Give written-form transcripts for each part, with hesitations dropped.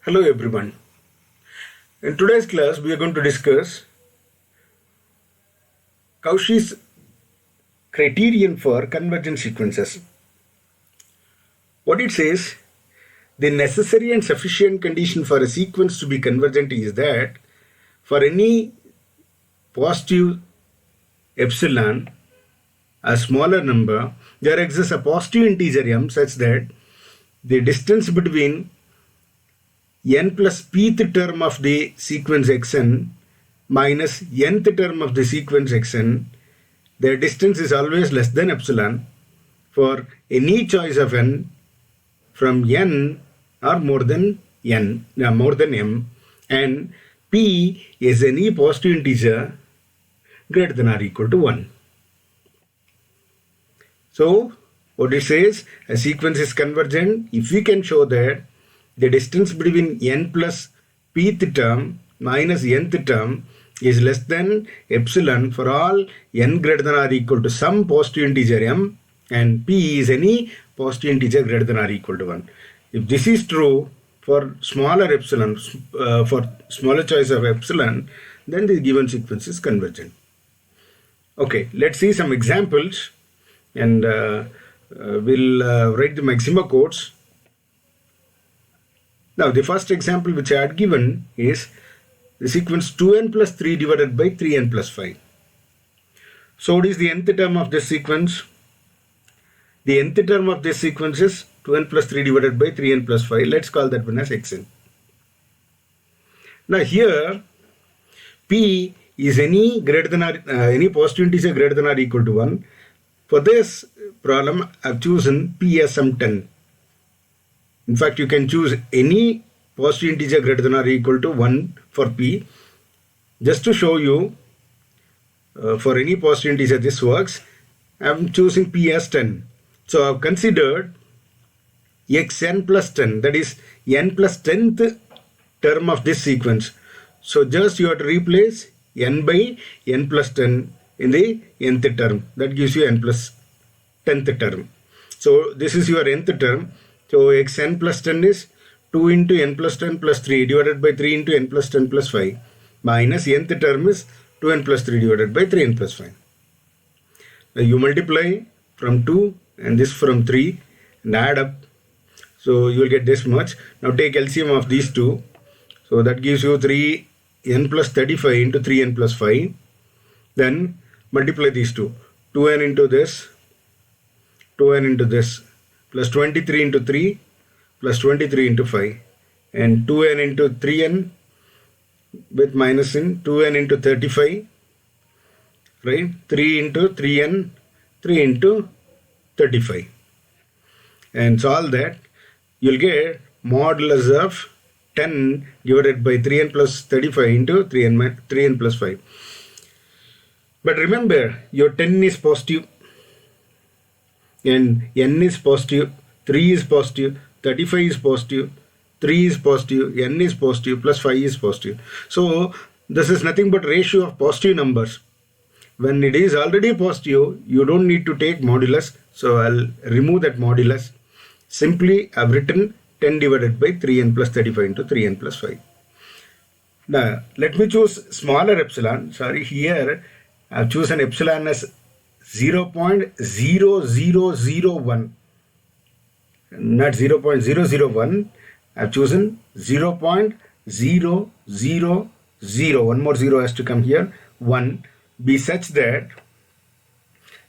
Hello everyone. In today's class, we are going to discuss Cauchy's criterion for convergent sequences. What it says, the necessary and sufficient condition for a sequence to be convergent is that for any positive epsilon, a smaller number, there exists a positive integer m such that the distance between n plus pth term of the sequence xn minus nth term of the sequence xn, their distance is always less than epsilon for any choice of n from n or more than m, and p is any positive integer greater than or equal to 1. So what it says, a sequence is convergent if we can show that the distance between n plus pth term minus nth term is less than epsilon for all n greater than or equal to some positive integer m, and p is any positive integer greater than or equal to 1. If this is true for smaller epsilon, for smaller choice of epsilon, then the given sequence is convergent. Okay, let's see some examples, and we'll write the maxima codes. Now, the first example which I had given is the sequence 2n plus 3 divided by 3n plus 5. So, what is the nth term of this sequence? The nth term of this sequence is 2n plus 3 divided by 3n plus 5. Let's call that one as xn. Now, here p is any greater than or any positive integer greater than or equal to 1. For this problem, I've chosen p as some 10. In fact, you can choose any positive integer greater than or equal to 1 for p. Just to show you, for any positive integer this works, I am choosing p as 10. So I have considered xn plus 10, that is n plus 10th term of this sequence. So just you have to replace n by n plus 10 in the nth term. That gives you n plus 10th term. So this is your nth term. So xn plus 10 is 2 into n plus 10 plus 3 divided by 3 into n plus 10 plus 5 minus nth term is 2n plus 3 divided by 3n plus 5. Now you multiply from 2 and this from 3 and add up. So you will get this much. Now take LCM of these two. So that gives you 3n plus 35 into 3n plus 5. Then multiply these two. 2n into this, 2n into this, plus 23 into 3, plus 23 into 5, and 2n into 3n with minus in 2n into 35, right? 3 into 3n, 3 into 35. And solve that, you'll get modulus of 10 divided by 3n plus 35 into 3n plus 5. But remember, your 10 is positive, and n is positive, 3 is positive, 35 is positive, 3 is positive, n is positive, plus 5 is positive. So this is nothing but ratio of positive numbers. When it is already positive, you don't need to take modulus. So I'll remove that modulus. Simply I've written 10 divided by 3n plus 35 into 3n plus 5. Now let me choose smaller epsilon. Sorry, here I've chosen epsilon as 0.0001, not 0.001. I've chosen 0.000. One more zero has to come here. 1 be such that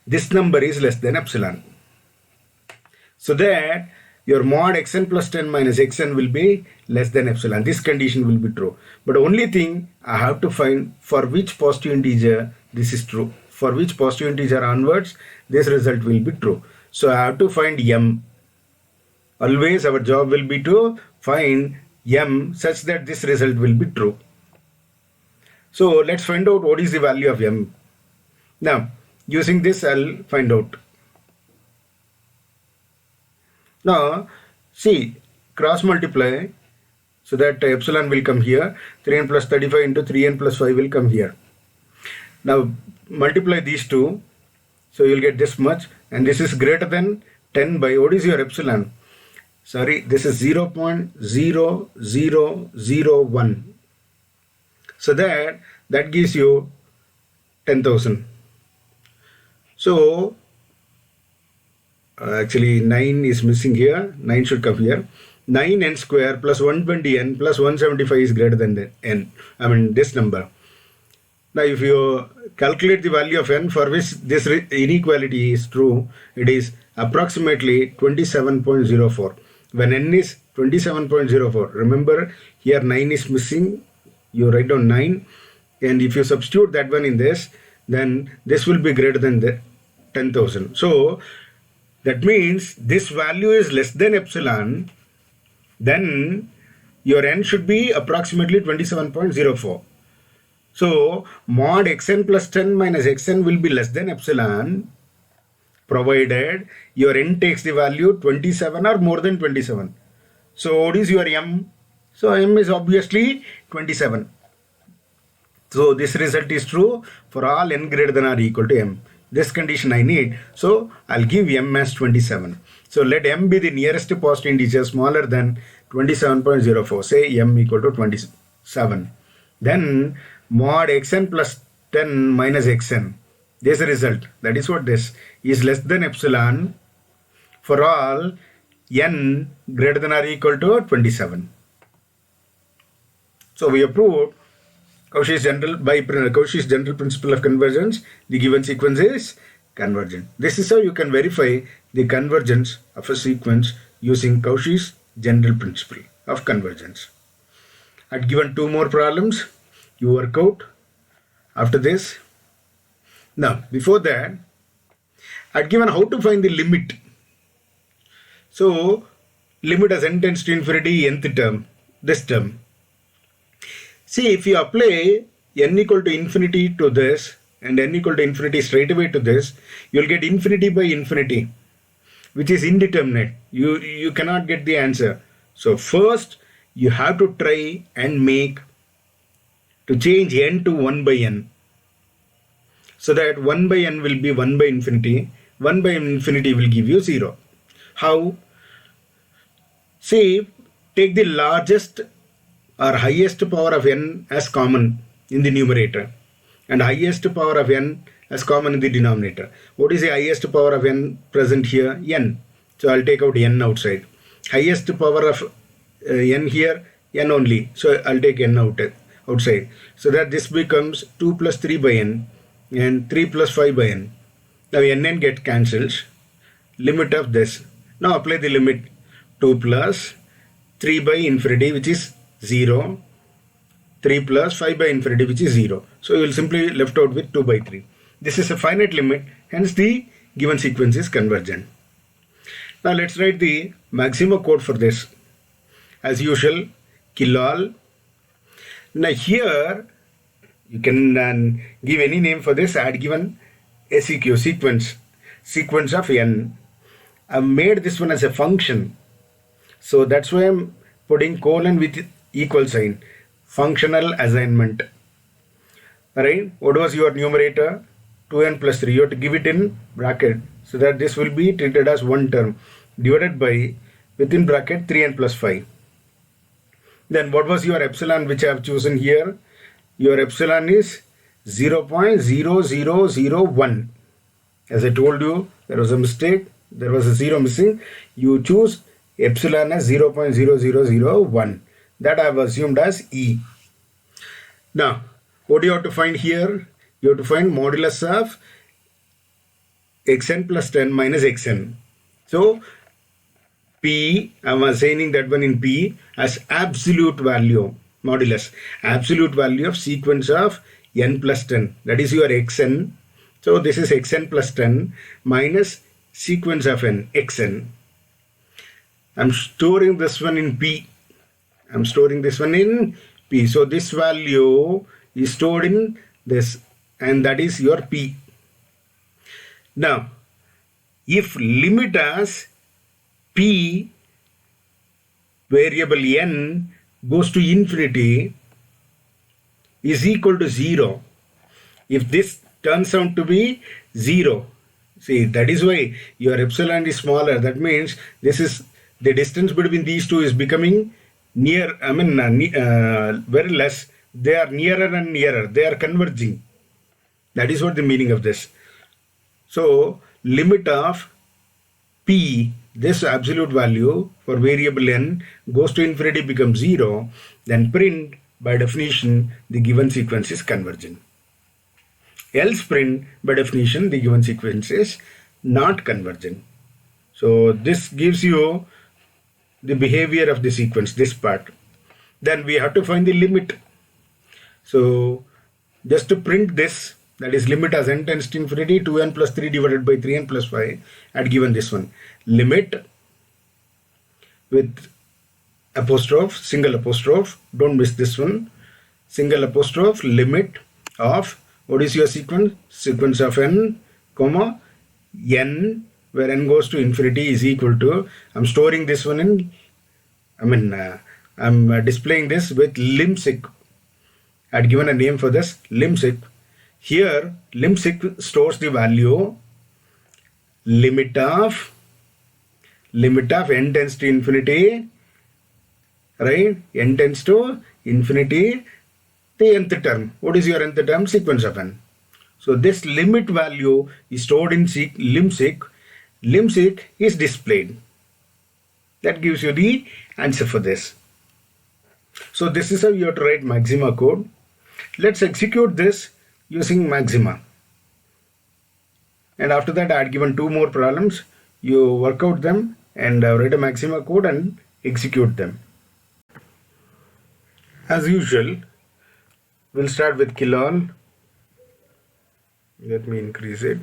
this number is less than epsilon. So that your mod xn plus 10 minus xn will be less than epsilon. This condition will be true. But only thing I have to find for which positive integer this is true. For which positive integer onwards this result will be true. So I have to find m. Always our job will be to find m such that this result will be true. So let's find out what is the value of m. Now using this I'll find out. Now see, cross multiply so that epsilon will come here. 3n plus 35 into 3n plus 5 will come here. Now multiply these two, so you'll get this much, and this is greater than 10 by, what is your epsilon? sorry, this is 0.0001. So that gives you 10,000. So actually 9 is missing here. 9 should come here. 9n square plus 120n plus 175 is greater than the n. I mean this number. Now if you calculate the value of n for which this inequality is true, it is approximately 27.04. When n is 27.04, remember here 9 is missing, you write down 9, and if you substitute that one in this, then this will be greater than the 10,000. So that means this value is less than epsilon, then your n should be approximately 27.04. So mod xn plus 10 minus xn will be less than epsilon, provided your n takes the value 27 or more than 27. So what is your m? So m is obviously 27. So this result is true for all n greater than or equal to m. This condition I need. So I'll give m as 27. So let m be the nearest positive integer smaller than 27.04. Say m equal to 27. Then mod xn plus 10 minus xn. This result, that is what this is, less than epsilon for all n greater than or equal to 27. So we have proved Cauchy's general principle of convergence. The given sequence is convergent. This is how you can verify the convergence of a sequence using Cauchy's general principle of convergence. I'd given 2 more problems. You work out after this. Now, before that, I'd given how to find the limit. So, limit as n tends to infinity, nth term, this term. See, if you apply n equal to infinity to this and n equal to infinity straight away to this, you'll get infinity by infinity, which is indeterminate. You cannot get the answer. So first, you have to try and make to change n to 1 by n. So that 1 by n will be 1 by infinity. 1 by infinity will give you 0. How? See, take the largest or highest power of n as common in the numerator and highest power of n as common in the denominator. What is the highest power of n present here? N. So I'll take out n outside. Highest power of n here, n only. So I'll take n outside. So that this becomes 2 plus 3 by n and 3 plus 5 by n. Now n get cancels. Limit of this. Now apply the limit. 2 plus 3 by infinity, which is 0. 3 plus 5 by infinity, which is 0. So you will simply left out with 2 by 3. This is a finite limit, hence the given sequence is convergent. Now let's write the maximum code for this. As usual, kill all. Now here you can give any name for this. I had given SEQ, sequence of n. I've made this one as a function. So that's why I'm putting colon with equal sign. Functional assignment. Alright, what was your numerator? 2n plus 3. You have to give it in bracket so that this will be treated as one term divided by within bracket 3n plus 5. Then what was your epsilon which I have chosen here? Your epsilon is 0.0001. As I told you, there was a mistake. There was a 0 missing. You choose epsilon as 0.0001. That I have assumed as E. Now, what do you have to find here? You have to find modulus of xn plus 10 minus xn. So, P, I am assigning that one in P as absolute value, modulus, absolute value of sequence of n plus 10. That is your xn. So, this is xn plus 10 minus sequence of n, xn. I am storing this one in P. So this value is stored in this, and that is your P. Now, if limit as P variable n goes to infinity is equal to 0, if this turns out to be 0, see, that is why your epsilon is smaller. That means this is the distance between these two is becoming near, very less. They are nearer and nearer. They are converging. That is what the meaning of this. So limit of p, this absolute value for variable n, goes to infinity, becomes 0, then print, by definition, the given sequence is converging. Else print, by definition, the given sequence is not converging. So this gives you the behavior of the sequence, this part. Then we have to find the limit. So just to print this, that is limit as n tends to infinity, 2n plus 3 divided by 3n plus 5, I had given this one. Limit with apostrophe, single apostrophe, don't miss this one, single apostrophe, limit of, what is your sequence? Sequence of n, comma, n, where n goes to infinity is equal to, I'm storing this one in, I'm displaying this with limsic. I had given a name for this, limsic. Here, limsic stores the value limit of n tends to infinity, right? N tends to infinity, the nth term. What is your nth term? Sequence of n. So this limit value is stored in limsic. Limsic is displayed. That gives you the answer for this. So this is how you have to write maxima code. Let's execute this using maxima. And after that, I had given 2 more problems. You work out them and write a maxima code and execute them. As usual, we'll start with kilol. Let me increase it.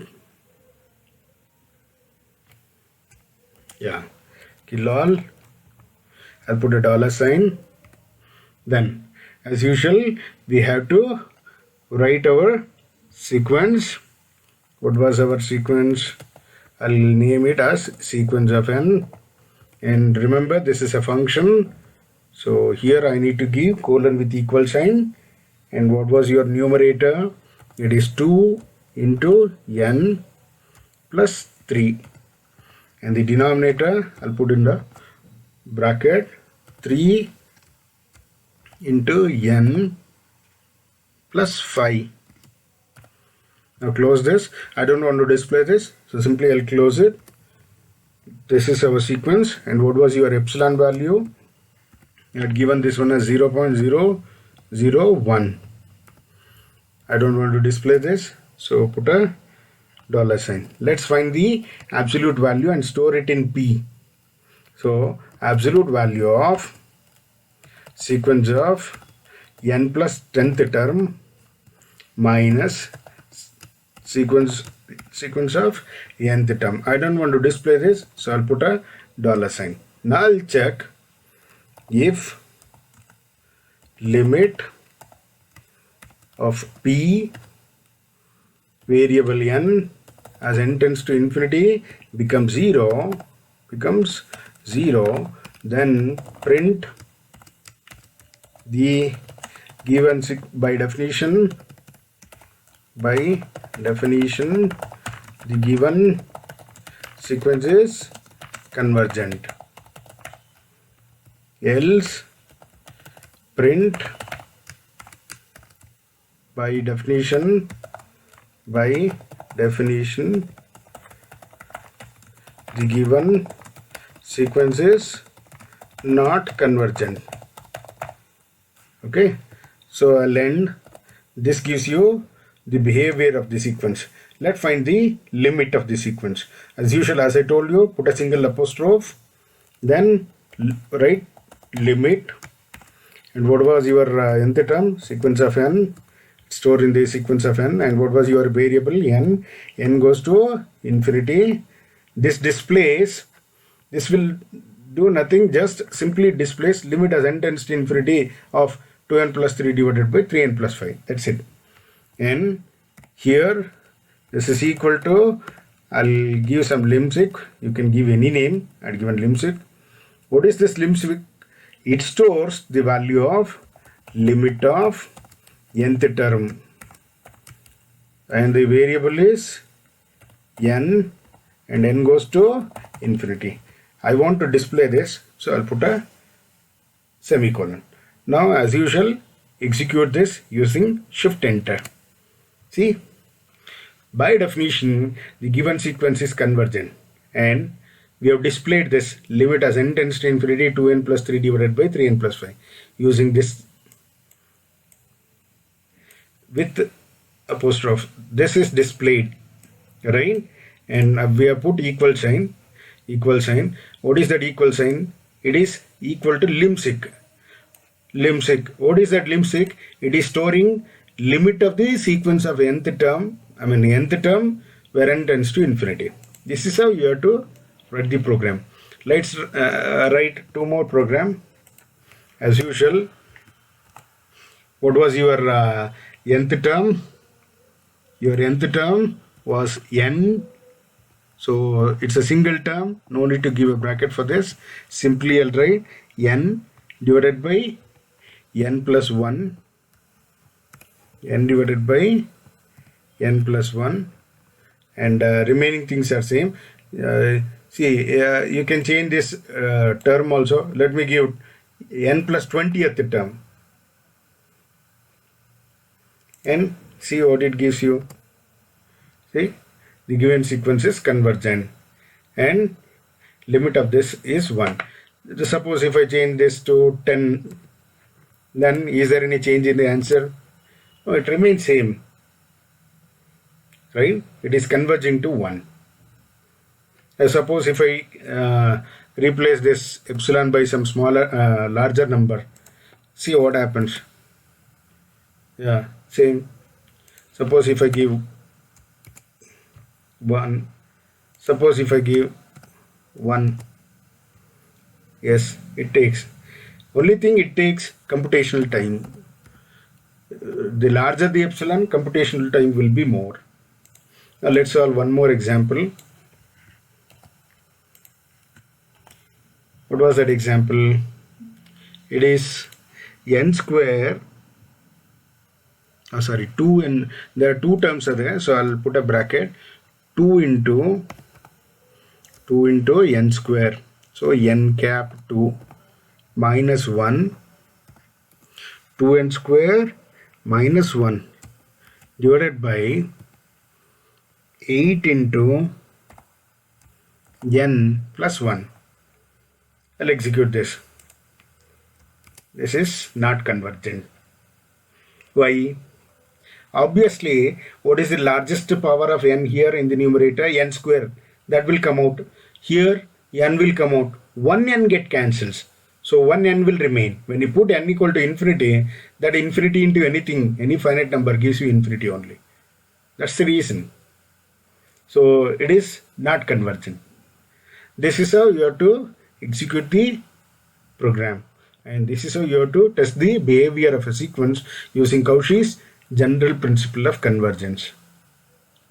Yeah, kilol. I'll put a dollar sign. Then, as usual, we have to write our sequence. What was our sequence? I'll name it as sequence of n. And remember, this is a function. So here I need to give colon with equal sign. And what was your numerator? It is 2 into n plus 3. And the denominator, I'll put in the bracket 3 into n plus 5. Now close this. I don't want to display this, so simply I'll close it. This is our sequence. And what was your epsilon value? I had given this one as 0.001. I don't want to display this, so put a dollar sign. Let's find the absolute value and store it in p. So absolute value of sequence of n plus 10th term minus sequence of nth term. I don't want to display this, so I'll put a dollar sign. Now I'll check if limit of p variable n as n tends to infinity becomes 0, then print the given by definition the given sequence is convergent. Else print by definition the given sequence is not convergent. Okay, so I'll end. This gives you the behavior of the sequence. Let's find the limit of the sequence. As usual, as I told you, put a single apostrophe, then write limit. And what was your nth term? Sequence of n, stored in the sequence of n. And what was your variable? N. N goes to infinity. This displays, this will do nothing, just simply displays limit as n tends to infinity of 2n plus 3 divided by 3n plus 5. That's it. And here this is equal to, I'll give some limsic. You can give any name. I'd given limsic. What is this limsic? It stores the value of limit of nth term, and the variable is n, and n goes to infinity. I want to display this, so I'll put a semicolon. Now as usual, execute this using Shift Enter. See, by definition the given sequence is convergent, and we have displayed this limit as n tends to infinity 2n plus 3 divided by 3n plus 5 using this with apostrophe. This is displayed, right? And we have put equal sign. What is that equal sign? It is equal to limsec. What is that limsec? It is storing limit of the sequence of nth term where n tends to infinity. This is how you have to write the program. Let's write two more program. As usual, what was your nth term? Your nth term was n. So it's a single term, no need to give a bracket for this. Simply I'll write n divided by n plus 1, n divided by n plus 1, and remaining things are same. You can change this term also. Let me give n plus 20th term, and see what it gives you. See, the given sequence is convergent and limit of this is 1. Suppose if I change this to 10, then is there any change in the answer? No, it remains same, right? It is converging to 1. Suppose if I replace this epsilon by some smaller, larger number, see what happens. Yeah, same. Suppose if I give 1, suppose if I give 1, yes, it takes. Only thing, it takes computational time. The larger the epsilon, computational time will be more. Now let's solve one more example. What was that example? It is n square. 2n. There are two terms are there, so I'll put a bracket. 2 into n square. So n cap 2 minus 1, 2n square minus 1 divided by 8 into n plus 1. I'll execute this. This is not convergent. Why? Obviously, what is the largest power of n here in the numerator? N square. That will come out. Here, n will come out. 1n get cancels. So 1n will remain. When you put n equal to infinity, that infinity into anything, any finite number gives you infinity only. That's the reason. So it is not convergent. This is how you have to execute the program. And this is how you have to test the behavior of a sequence using Cauchy's general principle of convergence.